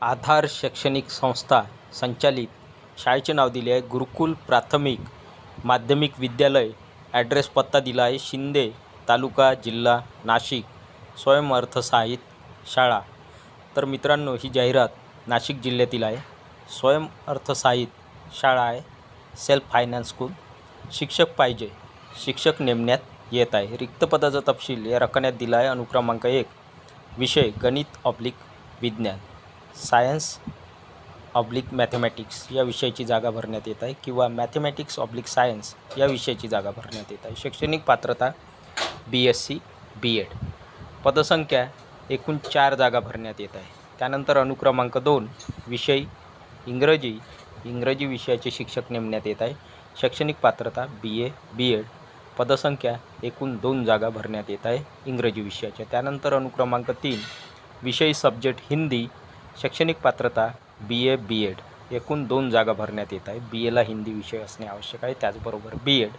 आधार शैक्षणिक संस्था संचालित शाळेचे नाव दिले आहे गुरुकुल प्राथमिक माध्यमिक विद्यालय. ॲड्रेस पत्ता दिला आहे शिंदे, तालुका, जिल्हा नाशिक. स्वयंअर्थसहाय्यित शाळा. तर मित्रांनो, ही जाहिरात नाशिक जिल्ह्यातील आहे. स्वयंअर्थसहाय्यित शाळा आहे, सेल्फ फायनान्स स्कूल. शिक्षक पाहिजे, शिक्षक नेमण्यात येत आहे. रिक्त पदाचा तपशील या रकान्यात दिला आहे. अनुक्रमांक 1, विषय गणित/विज्ञान, सायन्स/मॅथमॅटिक्स या विषयाची जागा भरण्यात येत आहे किंवा मॅथमॅटिक्स/सायन्स या विषयाची जागा भरण्यात येत आहे. शैक्षणिक पात्रता BSc B.Ed. पदसंख्या एकूण 4 जागा भरण्यात येत आहे. त्यानंतर अनुक्रमांक 2, विषय इंग्रजी विषयाचे शिक्षक नेमण्यात येत आहे. शैक्षणिक पात्रता BA B.Ed. पदसंख्या एकूण 2 जागा भरण्यात येत आहे इंग्रजी विषयाच्या. त्यानंतर अनुक्रमांक 3, विषय सब्जेक्ट हिंदी. शैक्षणिक पात्रता BA B.Ed. एकूण 2 जागा भरण्यात येत आहे. BAला हिंदी विषय असणे आवश्यक आहे, त्याचबरोबर B.Ed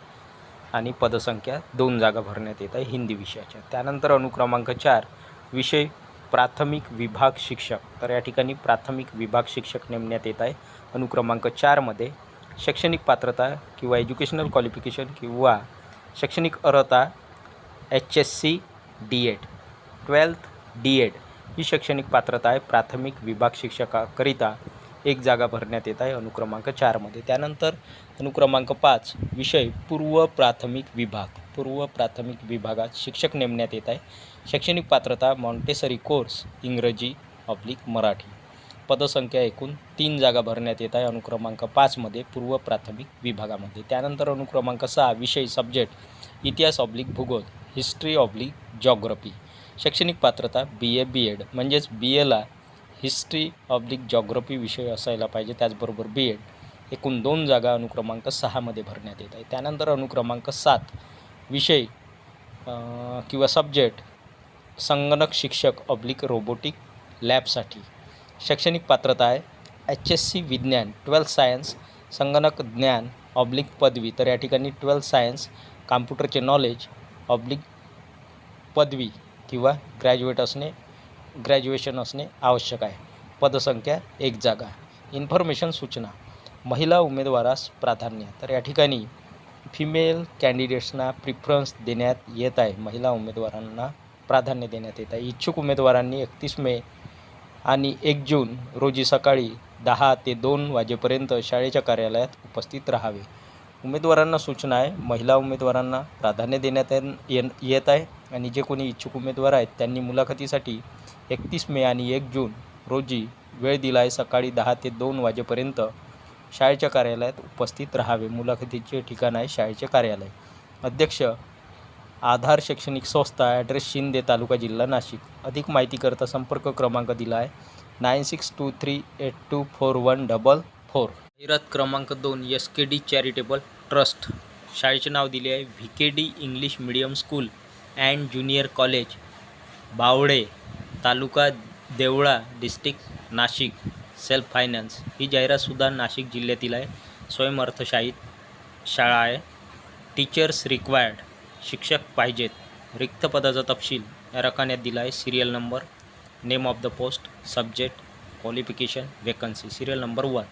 आणि पदसंख्या 2 जागा भरण्यात येत आहे हिंदी विषयाच्या. त्यानंतर अनुक्रमांक 4, विषय प्राथमिक विभाग शिक्षक. तर या ठिकाणी प्राथमिक विभाग शिक्षक नेमण्यात येत आहे. अनुक्रमांक 4मध्ये शैक्षणिक पात्रता किंवा एज्युकेशनल क्वालिफिकेशन किंवा शैक्षणिक अर्हता HSC D.Ed. 12th D.Ed. ही शैक्षणिक पात्रता आहे. प्राथमिक विभाग शिक्षकाकरिता 1 जागा भरण्यात येत आहे अनुक्रमांक 4मध्ये. त्यानंतर अनुक्रमांक 5, विषय पूर्व प्राथमिक विभाग. पूर्व प्राथमिक विभागात शिक्षक नेमण्यात येत आहे. शैक्षणिक पात्रता मॉन्टेसरी कोर्स इंग्रजी/मराठी. पदसंख्या एकूण 3 जागा भरण्यात येत आहे अनुक्रमांक 5मध्ये पूर्व प्राथमिक विभागामध्ये. त्यानंतर अनुक्रमांक 6, विषय सब्जेक्ट इतिहास/भूगोल, हिस्ट्री/जॉग्रफी. शैक्षणिक पात्रता BA B.Ed. म्हणजेच BAला हिस्ट्री/जॉग्रफी विषय असायला पाहिजे, त्याचबरोबर B.Ed. एकूण 2 जागा अनुक्रमांक 6मध्ये भरण्यात येत आहे. त्यानंतर अनुक्रमांक 7, विषय किंवा सब्जेक्ट संगणक शिक्षक/रोबोटिक लॅबसाठी. शैक्षणिक पात्रता आहे HSC विज्ञान 12th सायन्स संगणक ज्ञान/पदवी. तर या ठिकाणी 12th सायन्स कॉम्प्युटरचे नॉलेज/पदवी किंवा ग्रॅज्युएशन असणे आवश्यक आहे. पदसंख्या 1 जागा. इन्फॉर्मेशन सूचना. महिला उमेदवारास प्राधान्य. तर या ठिकाणी फिमेल कॅन्डिडेट्सना प्रिफरन्स देण्यात येत आहे. महिला उमेदवारांना प्राधान्य देण्यात येत आहे. इच्छुक उमेदवारांनी 31 मे आणि 1 जून रोजी सकाळी 10 ते 2 वाजेपर्यंत शाळेच्या कार्यालयात उपस्थित राहावे. उमेदवारांना सूचना आहे, महिला उमेदवारांना प्राधान्य देण्यात येत आहे आणि जे कोणी इच्छुक उमेदवार आहेत त्यांनी मुलाखतीसाठी 31 मे आणि 1 जून रोजी वेळ दिला आहे. सकाळी 10 ते 2 वाजेपर्यंत शाळेच्या कार्यालयात उपस्थित राहावे. मुलाखतीचे ठिकाण आहे शाळेचे कार्यालय. अध्यक्ष आधार शैक्षणिक संस्था, ॲड्रेस शिंदे, तालुका, जिल्हा नाशिक. अधिक माहितीकरता संपर्क क्रमांक दिला आहे 9623824144. जाहिरात क्रमांक 2, SKD चॅरिटेबल ट्रस्ट. शाळेचे नाव दिले आहे VKD English medium school and junior college, Bawade, taluka Deola, district Nashik. Self finance. ही जाहिरातसुद्धा नाशिक जिल्ह्यातील आहे. स्वयंअर्थसहाय्यित शाळा आहे. Teachers required. शिक्षक पाहिजेत. रिक्त पदाचा तपशील या रकान्यात दिला आहे. Serial number, name of the post, subject, qualification, vacancy. Serial number 1,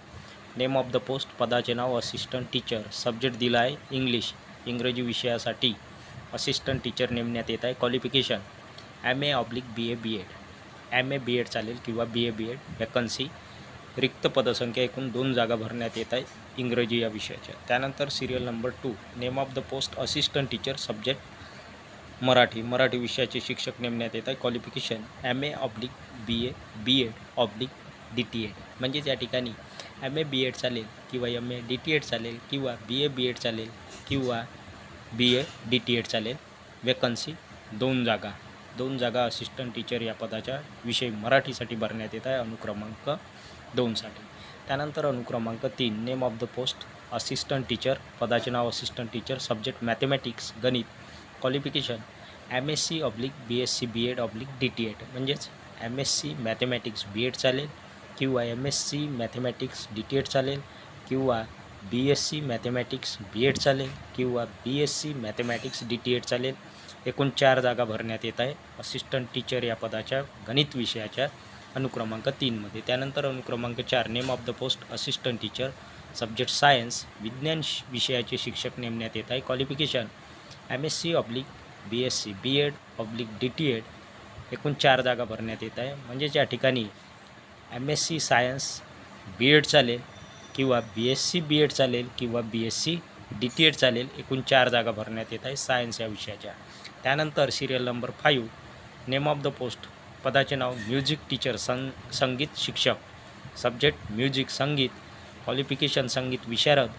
name of the post, पदाचे नाव असिस्टंट टीचर. सब्जेक्ट दिला आहे इंग्रजी विषयासाठी असिस्टंट टीचर नेमण्यात येत आहे. Qualification MA/BA B.Ed. MA B.Ed चालेल किंवा BA B.Ed. वेकन्सी. रिक्त पदसंख्या एकूण 2 जागा भरण्यात येत आहे इंग्रजी या विषयाच्या. त्यानंतर serial number 2, name of the post assistant teacher. Subject Marathi विषयाचे शिक्षक नेमण्यात येत आहे. Qualification MA/BA B.Ed/DTED. म्हणजेच या ठिकाणी MA B.Ed चालेल किंवा MA DTED चालेल किंवा BA B.Ed चालेल किंवा BA DTED चालेल. वेकन्सी 2 जागा असिस्टंट टीचर या पदाच्या विषय मराठीसाठी भरण्यात येत आहे अनुक्रमांक 2 साठी. त्यानंतर अनुक्रमांक 3, name of the post assistant teacher. पदाचे नाव असिस्टंट टीचर. सब्जेक्ट मॅथमॅटिक्स गणित. Qualification MSc/BSc B.Ed/DTED. म्हणजेच MSc मॅथमॅटिक्स B.Ed चालेल किंवा MSc मॅथमॅटिक्स DTED चालेल किंवा BSc मॅथमॅटिक्स B.Ed चालेल किंवा BSc मॅथमॅटिक्स DTED चालेल. एकूण 4 जागा भरण्यात येत आहे असिस्टंट टीचर या पदाच्या गणित विषयाच्या अनुक्रमांक 3मध्ये. त्यानंतर अनुक्रमांक 4 name of the post assistant teacher, subject science, विज्ञान विषयाचे शिक्षक नेमण्यात येत आहे. Qualification MSc/BSc, B.Ed/DTEd. एकूण 4 जागा भरण्यात येत आहे. म्हणजेच या ठिकाणी MSc सायन्स B.Ed चालेल किंवा BSc B.Ed चालेल किंवा BSc DTEd चालेल. एकूण 4 जागा भरण्यात येत आहे सायन्स या विषयाच्या. त्यानंतर serial number 5 name of the post, पदाचे नाव म्युझिक टीचर, संगीत शिक्षक, सब्जेक्ट म्युझिक संगीत, क्वालिफिकेशन संगीत विशारद,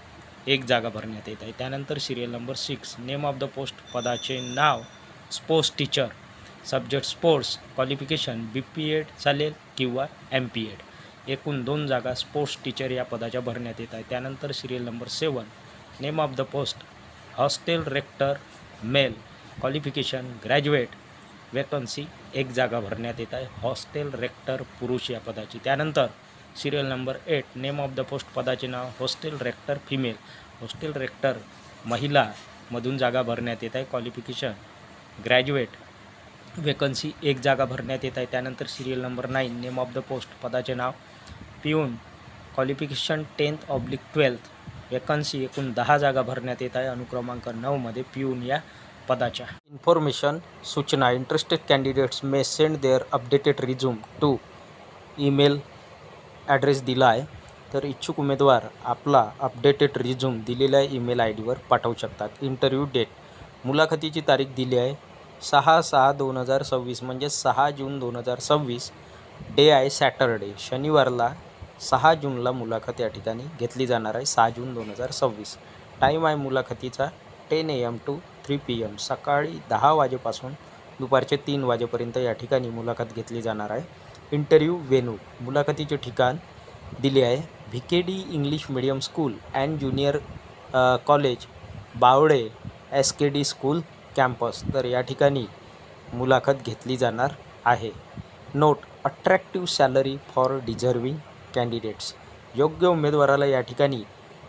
1 जागा भरण्यात येत आहे. त्यानंतर serial number 6 name of the post, पदाचे नाव sports teacher, subject sports, qualification BPEd चालेल किंवा MPEd. एकूण 2 जागा स्पोर्ट्स टीचर या पदाच्या भरण्यात येत आहे. त्यानंतर serial number 7 name of the post, hostel rector male, qualification graduate, vacancy 1 जागा भरण्यात येत आहे हॉस्टेल रेक्टर पुरुष या पदाची. त्यानंतर serial number 8 name of the post, पदाचे नाव hostel rector female, hostel rector महिला मधून जागा भरण्यात येत आहे. क्वालिफिकेशन ग्रॅज्युएट, वॅकन्सी 1 जागा भरण्यात येत आहे. त्यानंतर serial number 9 name of the post, पदाचे नाव पिऊन, क्वालिफिकेशन 10th/12th, वॅकन्सी एकूण 10 जागा भरण्यात येत आहे अनुक्रमांक 9मध्ये पिऊन या पदाच्या. इन्फॉर्मेशन सूचना, interested candidates may send their updated resume to email address दिला आहे. तर इच्छुक उमेदवार आपला अपडेटेड रिझ्यूम दिलेल्या ईमेल IDवर पाठवू शकतात. इंटरव्ह्यू डेट, मुलाखतीची तारीख दिली आहे 6/6/2026 म्हणजे 6 जून 2026. डे आहे सॅटरडे, शनिवारला 6 जूनला मुलाखत या ठिकाणी घेतली जाणार आहे 6 जून 2026. टाईम आहे मुलाखतीचा 10 AM to 3 PM, सकाळी 10 वाजेपासून दुपारचे 3 वाजेपर्यंत या ठिकाणी मुलाखत घेतली जाणार आहे. इंटरव्ह्यू वेन्यू, मुलाखतीचे ठिकाण दिले आहे VKD English medium school and junior college, Bawade SKD school campus. तर या ठिकाणी मुलाखत घेतली जाणार आहे. Note, attractive salary for deserving candidates, योग्य उमेदवाराला या ठिकाणी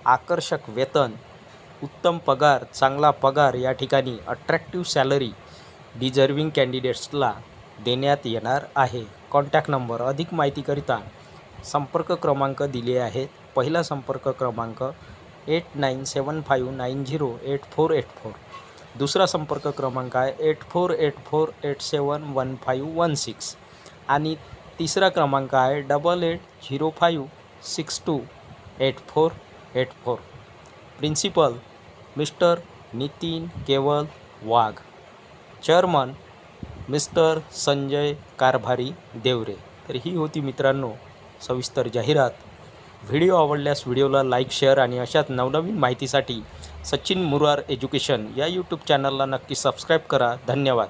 आकर्षक वेतन, उत्तम पगार, चांगला पगार या ठिकाणी अट्रॅक्टिव्ह सॅलरी डिझर्विंग कॅन्डिडेट्सला देण्यात येणार आहे. कॉन्टॅक्ट नंबर, अधिक माहितीकरिता संपर्क क्रमांक दिले आहेत. पहिला संपर्क क्रमांक 8975908484. दुसरा संपर्क क्रमांक आहे 8484871516 आणि तिसरा क्रमांक आहे 8805628484. प्रिन्सिपल मिस्टर नितीन केवल वाघ, चेअरमन मिस्टर संजय कारभारी देवरे. तर ही होती मित्रांनो सविस्तर जाहिरात. व्हिडिओ आवडल्यास व्हिडिओला लाईक, शेअर आणि अशाच नवनवीन माहितीसाठी सचिन मुरार एज्युकेशन या यूट्यूब चॅनलला नक्की सबस्क्राईब करा. धन्यवाद.